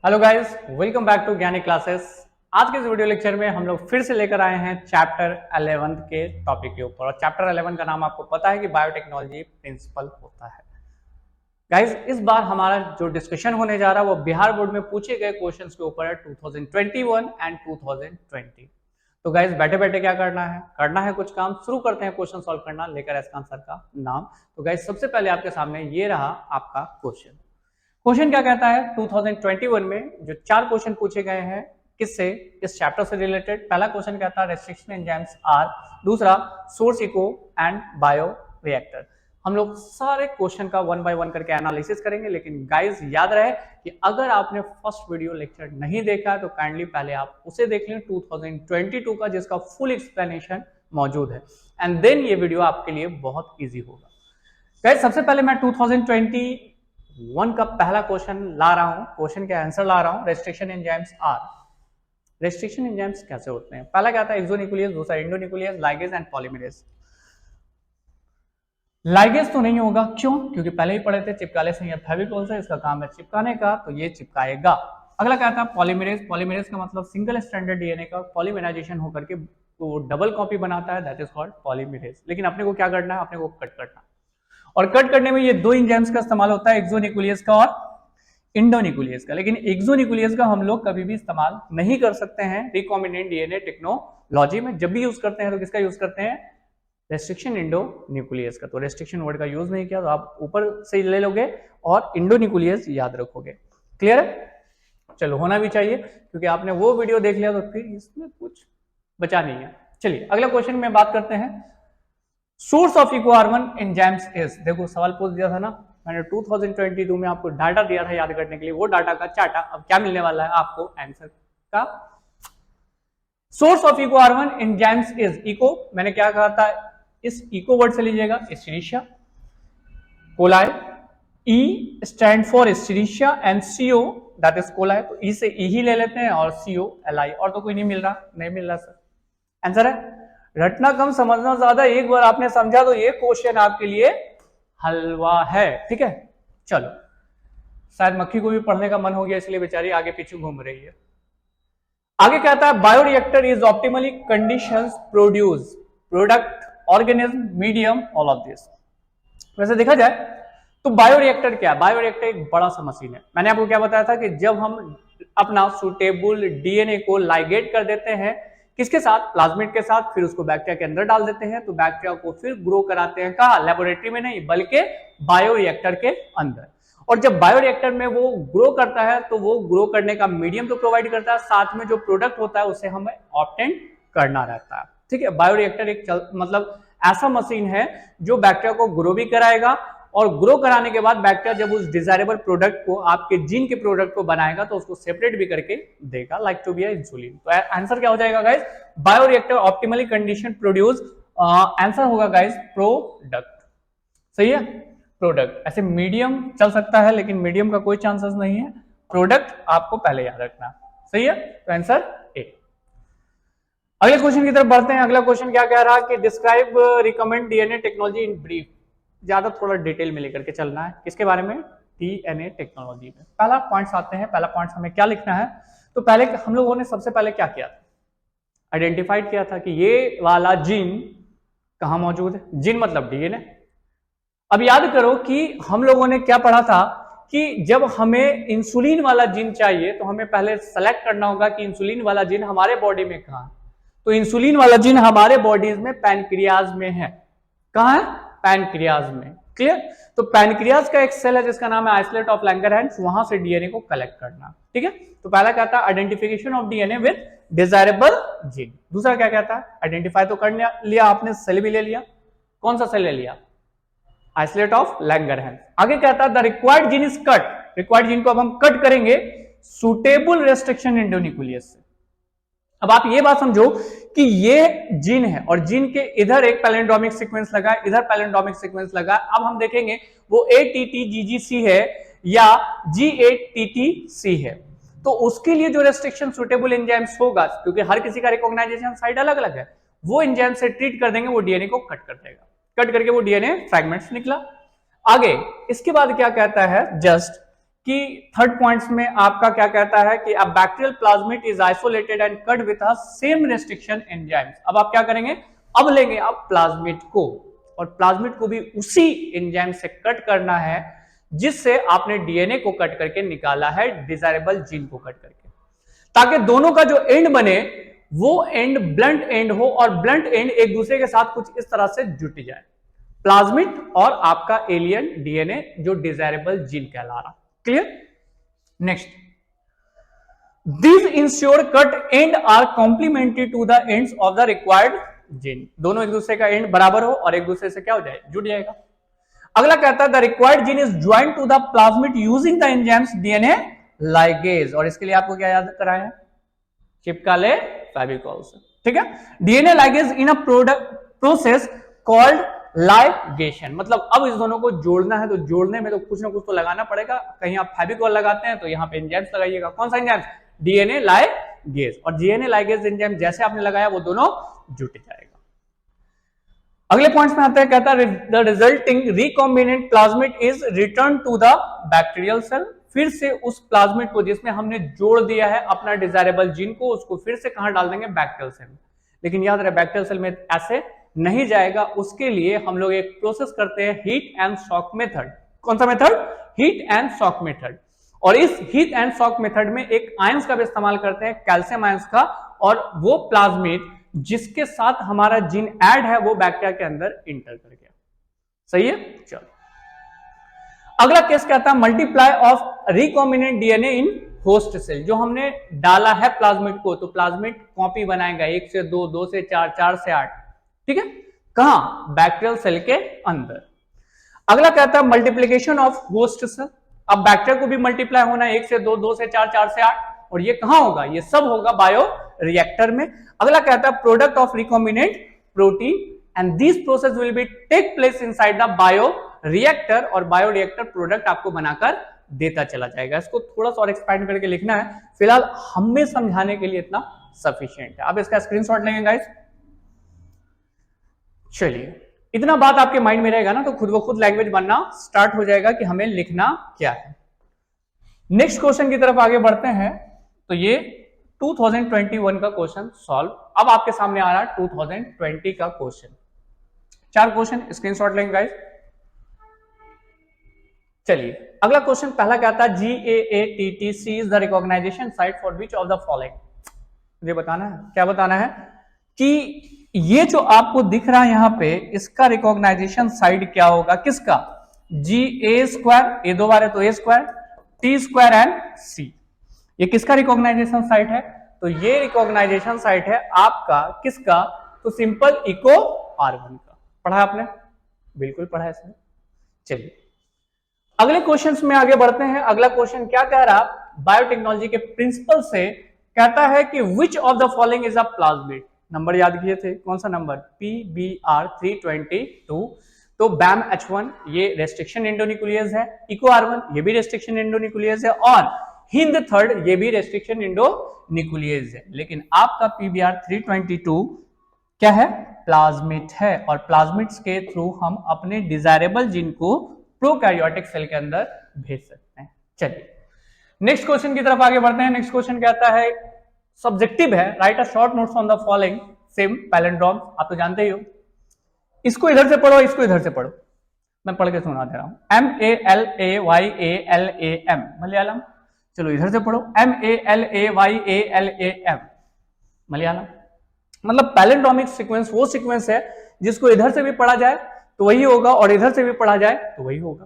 Hello guys, welcome back to Gyani Classes. आज के इस वीडियो लेक्चर में हम लोग फिर से लेकर आए हैं चैप्टर 11 के टॉपिक के ऊपर। और चैप्टर 11 का नाम आपको पता है कि बायोटेक्नोलॉजी प्रिंसिपल होता है। गाइस, इस बार हमारा जो डिस्कशन होने जा रहा है वो बिहार बोर्ड में पूछे गए क्वेश्चंस के ऊपर है 2021 एंड 2020। तो गाइस, बैठे बैठे क्या करना है कुछ काम। शुरू करते हैं क्वेश्चन सॉल्व करना, लेकर इसका आंसर का नाम। तो गाइस, सबसे पहले आपके सामने ये रहा आपका क्वेश्चन। क्वेश्चन क्या कहता है, 2021 में जो 4 क्वेश्चन पूछे गए हैं किससे, इस चैप्टर से रिलेटेड। पहला क्वेश्चन कहता है रेस्ट्रिक्शन एंजाइम्स आर, दूसरा source eco and bioreactor. हम लोग सारे क्वेश्चन का 1 बाय 1 करके एनालिसिस करेंगे। लेकिन गाइस, याद रहे कि अगर आपने फर्स्ट वीडियो लेक्चर नहीं देखा है तो काइंडली पहले आप उसे देख लें 2022 का, जिसका फुल एक्सप्लेनेशन मौजूद है। एंड देन ये वीडियो आपके लिए बहुत ईजी होगा। गाइस, सबसे पहले मैं 2021 का पहला क्वेश्चन ला रहा हूं, क्वेश्चन के आंसर ला रहा हूं। Restriction enzymes are, restriction enzymes कैसे होते हैं। पहला क्या था, एक्सोन्यूक्लियस, दूसरा endonuclease, ligase and polymerase. Ligase तो नहीं होगा, क्यों? क्योंकि पहले ही पढ़े थे चिपकाले से या फेविकोल से, इसका काम है चिपकाने का, तो ये चिपकाएगा। अगला क्या था, पॉलीमरेज। पॉलीमरेज का मतलब सिंगल स्ट्रैंडेड डीएनए का पॉलीमराइजेशन होकर के तो डबल कॉपी बनाता है, दैट इज कॉल्ड पॉलीमरेज। लेकिन अपने को क्या करना है, अपने को कट करना है। और कट करने में ये 2 एंजाइम्स का इस्तेमाल होता है, एक्सोन्यूक्लियस का और इंडोन्यूक्लियस का। लेकिन एक्सोन्यूक्लियस का हम लोग कभी भी इस्तेमाल नहीं कर सकते हैं रिकॉम्बिनेंट डीएनए टेक्नोलॉजी में। जब भी यूज करते हैं तो किसका यूज करते हैं, रेस्ट्रिक्शन इंडोन्यूक्लियस का। तो रेस्ट्रिक्शन वर्ड का यूज नहीं किया तो आप ऊपर से ले लोगे और इंडोन्यूक्लियस याद रखोगे। क्लियर है? चलो, होना भी चाहिए क्योंकि आपने वो वीडियो देख लिया तो फिर इसमें कुछ बचा नहीं है। चलिए अगला क्वेश्चन में बात करते हैं। Source of EcoRI enzymes is, देखो सवाल पूछ दिया था ना मैंने 2022 में, आपको डाटा दिया था याद करने के लिए, वो डाटा का चार्टा। अब क्या मिलने वाला है आपको आंसर का। Source of EcoRI enzymes is, eco मैंने क्या कहा था, इस इको वर्ड से लीजिएगा Escherichia coli, E stand for Escherichia and C O that is coli. तो ई से ई ही ले लेते हैं और सीओ एल आई, और तो कोई नहीं मिल रहा सर। आंसर है, रटना कम समझना ज्यादा। एक बार आपने समझा तो ये क्वेश्चन आपके लिए हलवा है। ठीक है, चलो। शायद मक्खी को भी पढ़ने का मन हो गया इसलिए बेचारी आगे पीछे घूम रही है। आगे क्या आता है, bioreactor is optimally conditions produce product organism medium all of this. वैसे देखा जाए तो बायोरिएक्टर क्या है, बायोरिएक्टर एक बड़ा सा मशीन है। मैंने आपको क्या बताया था कि जब हम अपना सुटेबल डीएनए को लाइगेट कर देते हैं किसके साथ, प्लाज्मिड के साथ, फिर उसको बैक्टीरिया के अंदर डाल देते हैं, तो बैक्टीरिया को फिर ग्रो कराते हैं। कहाँ, लेबोरेटरी में नहीं बल्कि बायोरिएक्टर के अंदर। और जब बायोरिएक्टर में वो ग्रो करता है तो वो ग्रो करने का मीडियम तो प्रोवाइड करता है, साथ में जो प्रोडक्ट होता है उसे हमें ऑब्टेन करना रहता है। ठीक है, बायोरिएक्टर एक मतलब ऐसा मशीन है जो बैक्टीरिया को ग्रो भी कराएगा, और ग्रो कराने के बाद बैक्टीरिया जब उस डिजायरेबल प्रोडक्ट को, आपके जीन के प्रोडक्ट को बनाएगा तो उसको सेपरेट भी करके देगा, लाइक टू बी इंसुलिन। तो आंसर क्या हो जाएगा guys, bioreactor optimally condition produce. Answer होगा गाइस प्रोडक्ट। सही है, प्रोडक्ट। ऐसे मीडियम चल सकता है लेकिन मीडियम का कोई चांसेस नहीं है, प्रोडक्ट आपको पहले याद रखना। सही है, तो आंसर ए। अगले क्वेश्चन की तरफ बढ़ते हैं। अगला क्वेश्चन क्या कह रहा है कि describe recommend DNA technology in brief. ज्यादा थोड़ा डिटेल में लेकर के चलना है, किसके बारे में, डीएनए टेक्नोलॉजी में। पहला पॉइंट्स आते हैं, पहला पॉइंट्स हमें क्या लिखना है। तो पहले हम लोगों ने सबसे पहले क्या किया था, आइडेंटिफाइड किया था कि ये वाला जीन कहां मौजूद है। जीन मतलब डीएनए। अब याद करो कि हम लोगों ने क्या पढ़ा था कि जब हमें इंसुलिन वाला जीन चाहिए तो हमें पहले सेलेक्ट करना होगा कि इंसुलिन वाला जीन हमारे बॉडी में कहां है। तो इंसुलिन वाला जीन हमारे बॉडीज में पैनक्रियाज में है। कहां है, पैनक्रियाज में। क्लियर? तो पैनक्रियाज का एक सेल है जिसका नाम है आइसोलेट ऑफ लैंगरहैंस, वहां से डीएनए को कलेक्ट करना। ठीक है, तो पहला क्या था, identification of DNA with desirable gene. दूसरा क्या कहता है, आइडेंटिफाई तो कर लिया आपने, सेल भी ले लिया। कौन सा सेल ले लिया, आइसोलेट ऑफ लैंगरहैंस। आगे कहता है the required gene is cut. Required gene को अब हम कट करेंगे सुटेबल रेस्ट्रिक्शन इंडोन्यूक्लियस से। अब आप ये बात समझो कि ये जीन है और जीन के इधर एक पैलिंड्रोमिक सीक्वेंस लगा है, इधर पैलिंड्रोमिक सीक्वेंस लगा है। अब हम देखेंगे वो ATTGGC है या G8TTC है। तो उसके लिए जो रेस्ट्रिक्शन सुटेबल एंजाइम्स होगा, क्योंकि हर किसी का रिकॉग्नाइजेशन साइड अलग अलग है, वो एंजाइम से ट्रीट कर देंगे, वो डीएनए को कट कर देगा। कट करके वो डीएनए फ्रैगमेंट्स निकला। आगे इसके बाद क्या कहता है, जस्ट कि थर्ड पॉइंट्स में आपका क्या कहता है कि a bacterial plasmid is isolated and cut with a same restriction enzymes. अब आप क्या करेंगे, अब लेंगे आप प्लाज्मिड को, और प्लाज्मिड को भी उसी एंजाइम से कट करना है जिससे आपने डीएनए को कट करके निकाला है, डिजायरेबल जीन को कट करके, ताकि दोनों का जो एंड बने वो एंड ब्लंट एंड हो, और ब्लंट एंड एक दूसरे के साथ कुछ इस तरह से जुट जाए, प्लाज्मिड और आपका एलियन डीएनए जो डिजायरेबल जीन कहला रहा। Clear? Next, these ensure cut end are complementary to the ends of the required gene। दोनों एक दूसरे का एंड बराबर हो और एक दूसरे से क्या हो जाए, जुड़ जाएगा। अगला कहता है the required gene is joint to the plasmid using the enzymes DNA ligase, और इसके लिए आपको क्या याद कराया है, चिपका ले फेविकोल से, ठीक है। DNA ligase in a process called ligation, मतलब अब इस दोनों को जोड़ना है तो जोड़ने में तो कुछ ना कुछ तो लगाना पड़ेगा, कहीं आप फेविकोल लगाते हैं तो यहाँ पे एंजाइम्स लगाइएगा, कौन सा एंजाइम्स, डीएनए लाइगेज, और डीएनए लाइगेज एंजाइम जैसे आपने लगाया वो दोनों जुट जाएगा। अगले पॉइंट्स में आते हैं, कहता है the resulting recombinant plasmid is return to the bacterial cell, फिर से उस प्लाज्मिड को जिसमें हमने जोड़ दिया है अपना डिजायरेबल जीन को, उसको फिर से कहां डाल देंगे, बैक्टीरियल सेल में। लेकिन याद रहे बैक्टीरियल सेल में ऐसे नहीं जाएगा, उसके लिए हम लोग एक प्रोसेस करते हैं, हीट एंड शॉक मेथड। कौन सा method, heat and shock method, और इस हीट एंड शॉक मेथड में एक आयंस का भी इस्तेमाल करते हैं, कैल्शियम आयंस का, और वो प्लाज्मिड जिसके साथ हमारा जीन ऐड है वो बैक्टीरिया के अंदर इंटर कर गया। सही है, चलो अगला केस कहता है multiply of recombinant DNA in host cell, जो हमने डाला है प्लाज्मिड को तो प्लाज्मिड कॉपी बनाएगा 1 से 2, 2 से 4, 4 से 8, ठीक है, कहां, बैक्टीरियल सेल के अंदर। अगला कहता है मल्टीप्लीकेशन ऑफ होस्ट सेल, अब बैक्टीरिया को भी मल्टीप्लाई होना है 1 से 2, 2 से 4, 4 से 8, और ये कहां होगा, ये सब होगा बायो रिएक्टर में। अगला कहता है product of recombinant protein and this process will be take place inside the bioreactor, और बायो रिएक्टर प्रोडक्ट आपको बनाकर देता चला जाएगा। इसको थोड़ा सा और एक्सपैंड करके लिखना है, फिलहाल हमें समझाने के लिए इतना सफिशिएंट है। अब इसका स्क्रीनशॉट लेंगे गाइस। चलिए इतना बात आपके माइंड में रहेगा ना तो खुद ब खुद लैंग्वेज बनना स्टार्ट हो जाएगा कि हमें लिखना क्या है। नेक्स्ट क्वेश्चन की तरफ आगे बढ़ते हैं, तो ये 2021 का क्वेश्चन सॉल्व। अब आपके सामने आ रहा है 2020 का क्वेश्चन, 4 क्वेश्चन, स्क्रीनशॉट लेंगे गाइस। चलिए अगला क्वेश्चन पहला कहता है GAATTC is the recognition site for which of the following. मुझे बताना है, क्या बताना है कि ये जो आपको दिख रहा है यहां पे, इसका रिकॉग्नाइजेशन साइड क्या होगा, किसका, GA², ए 2 बार है तो A², T² एंड C, ये किसका रिकॉग्नाइजेशन साइट है, तो ये रिकॉग्नाइजेशन साइट है आपका किसका, तो सिंपल इको R1 का। पढ़ा आपने, बिल्कुल पढ़ा है सर। चलिए अगले क्वेश्चंस में आगे बढ़ते हैं। अगला क्वेश्चन क्या कह रहा, बायोटेक्नोलॉजी के प्रिंसिपल से कहता है कि विच of the following is a plasmid. Number याद किए थे, कौन सा नंबर, PBr 322, तो BAM H1 ये रेस्ट्रिक्शन एंडोन्यूक्लियस है, इको R1 ये भी रेस्ट्रिक्शन एंडोन्यूक्लियस है, और हिंद थर्ड ये भी रेस्ट्रिक्शन एंडोन्यूक्लियस है। लेकिन आपका PBr 322 क्या है, प्लाज्मिड है, और प्लाज्मिड्स के थ्रू हम अपने डिजायरेबल जीन को प्रोकैरियोटिक सेल के अंदर भेज सकते हैं। चलिए नेक्स्ट क्वेश्चन की तरफ आगे बढ़ते हैं। नेक्स्ट क्वेश्चन कहता है, सब्जेक्टिव है, right a short notes on the following same palindrome, आप तो जानते ही हो। इसको इधर से पढ़ो, इसको इधर से पढ़ो, मैं पढ़ के सुना दे रहा हूं। MALAYALAM मलयालम, चलो इधर से पढ़ो, MALAYALAM मलयालम। मतलब पैलिंड्रोमिक सीक्वेंस वो सीक्वेंस है जिसको इधर से भी पढ़ा जाए तो वही होगा और इधर से भी पढ़ा जाए तो वही होगा।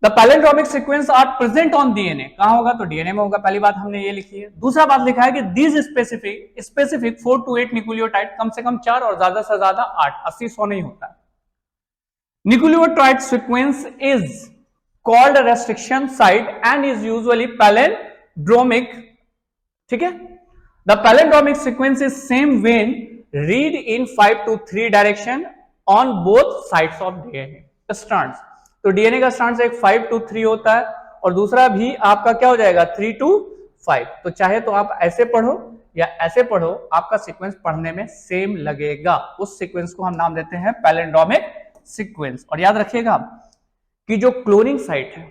The palindromic sequence are present on DNA, कहां होगा, तो डीएनए में होगा। पहली बात हमने ये लिखी है। दूसरा बात लिखा है कि दिस स्पेसिफिक 4 to 8 न्यूक्लियोटाइड, कम से कम 4 और ज्यादा से ज्यादा 8, 80 100 नहीं होता है। Nucleotide sequence is called restriction site and is usually palindromic, ठीक है। The palindromic sequence is same when read in 5 to 3 direction on both sides of DNA strands. तो डीएनए का स्ट्रैंड्स एक 5 to 3 होता है और दूसरा भी आपका क्या हो जाएगा 3 to 5। तो चाहे तो आप ऐसे पढ़ो या ऐसे पढ़ो, आपका सीक्वेंस पढ़ने में सेम लगेगा। उस सीक्वेंस को हम नाम देते हैं पैलिंड्रोमिक सीक्वेंस। और याद रखिएगा कि जो क्लोनिंग साइट है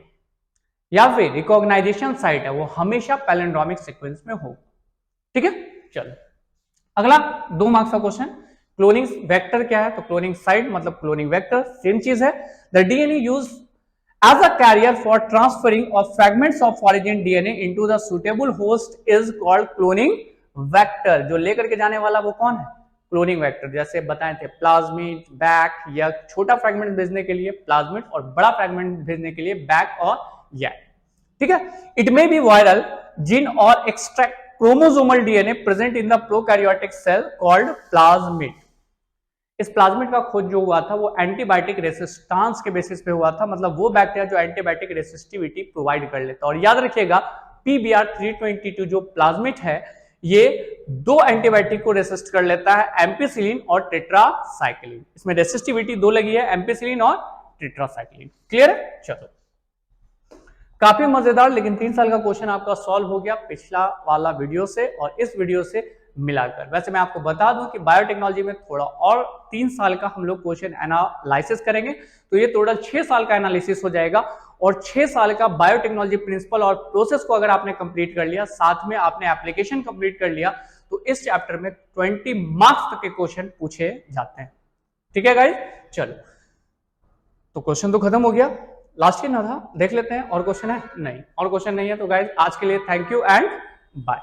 या फिर रिकॉग्नाइजेशन साइट है वो हमेशा पैलिंड्रोमिक सीक्वेंस में हो। ठीक है, चलो अगला 2 मार्क्स का क्वेश्चन, क्लोनिंग वेक्टर क्या है? तो क्लोनिंग साइट मतलब क्लोनिंग वेक्टर सेम चीज है। The DNA use as a carrier for transferring of fragments of origin DNA into the suitable host is called cloning vector। जो लेकर के जाने वाला वो कौन है? Cloning vector. जैसे बताए थे प्लाज्मिड, बैक, या छोटा फ्रैगमेंट भेजने के लिए प्लाज्मिड और बड़ा फ्रैगमेंट भेजने के लिए बैक और यक। ठीक है, it may be viral gene और extract chromosomal DNA present in the prokaryotic cell called plasmid. इस प्लाज्मिड का खोज जो हुआ था वो एंटीबायोटिक रेसिस्टेंस के बेसिस पे हुआ था, मतलब वो बैक्टीरिया जो एंटीबायोटिक रेसिस्टिविटी प्रोवाइड कर लेता है। और याद रखिएगा PBr322 जो प्लाज्मिड है ये 2 एंटीबायोटिक को रेसिस्ट कर लेता है, एम्पिसिलिन और टेट्रासाइक्लिन। इसमें रेसिस्टिविटी 2 लगी है, एम्पिसिलिन और टेट्रासाइक्लिन। क्लियर है? चलो काफी मजेदार, लेकिन 3 साल का क्वेश्चन आपका सॉल्व हो गया पिछला वाला वीडियो से और इस वीडियो से मिलाकर। वैसे मैं आपको बता दूं कि बायोटेक्नोलॉजी में थोड़ा और 3 साल का हम लोग क्वेश्चन एनालिसिस करेंगे, तो ये टोटल 6 साल का एनालिसिस हो जाएगा। और 6 साल का बायोटेक्नोलॉजी प्रिंसिपल और प्रोसेस को अगर आपने कंप्लीट कर लिया, साथ में आपने एप्लीकेशन कंप्लीट कर लिया, तो इस चैप्टर में 20 मार्क्स तक के क्वेश्चन पूछे जाते हैं। ठीक है गाइस, चलो तो क्वेश्चन तो खत्म हो गया, लास्ट ही ना था, देख लेते हैं और क्वेश्चन है? नहीं, और क्वेश्चन नहीं है। तो गाइस आज के लिए थैंक यू एंड बाय।